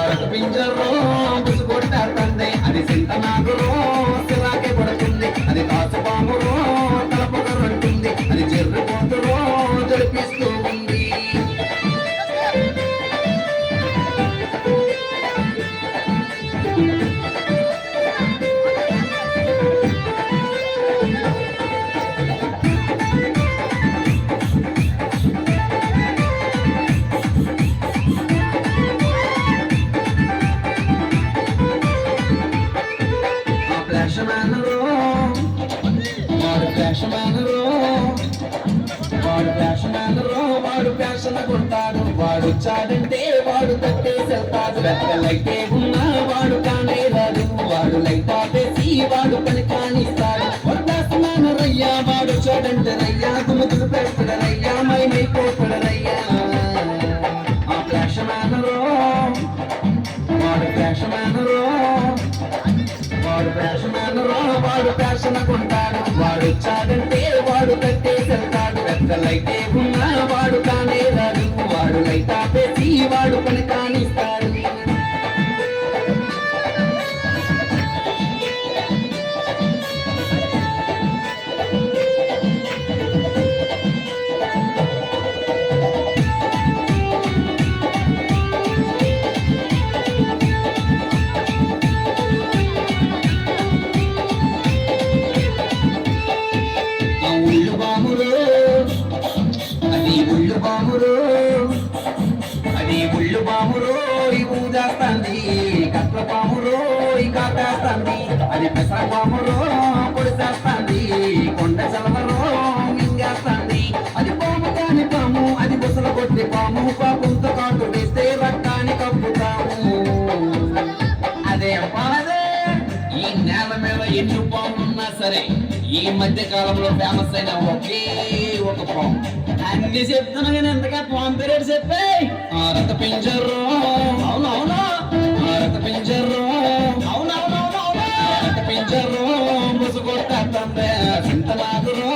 రక్త పింజరో బుసుగొట్టాడుతుంది అది సింతనాగురో సిరాకే పడుతుంది అది కాసుపామురో తలపొగరంటుంది అది జర్రిపోతురో జడిపిస్తూ ఉంది వాడు ఫ్యాషన్ కొంటాడు వాడు చాడంటే వాడు తట్టేసేస్తాడు లైటే ఉన్నా వాడు కానే రాడు వాడు లైట్ ఆపేసి వాడు పని కానిస్తాడు వద్దాస్తున్నాను రయ్యా వాడు చూడంటే రయ్యా తుమ్ముతులు పెడతాడు రయ్యా మైపోతాడు రయ్యా ఆ ఫ్యాషన్ వాడు ఫ్యాషన్ వాడు ఫ్యాషన్ కొంటాడు వాడు చాడంటే వాడు కట్టేసేస్తాడు లైటే ఉన్నా వాడు కానే రాడు వాడు లైట్ ఆపేసి వాడు పని కానిస్తాడు అది ఉళ్ళు బామురో ఈ ఊదేస్తుంది కట్ల పామురో ఈ కాటేస్తుంది అది పెసర పామురో పొడిసేస్తుంది కొండ చలవరో మింగేస్తుంది అది పాము కాని పాము అది బుసల కొట్టి పాము పాపంతో కాటు వేస్తే రక్తాన్ని కప్పుతాము అదే పాదే ఈ నేల మీద ఎన్ని పాములున్నా సరే ఈ మధ్య కాలంలో ఫేమస్ అయిన ఒకే ఒక పాము అన్ని చెప్తున్నా కానీ ఎంతగా పాము పేరేడు చెప్పే రక్త పింజర్రో అవునవునా రక్త పింజర్రో అవునవునవునవునా రక్త పింజర్రో ముసుగొట్టే సింతనాగురో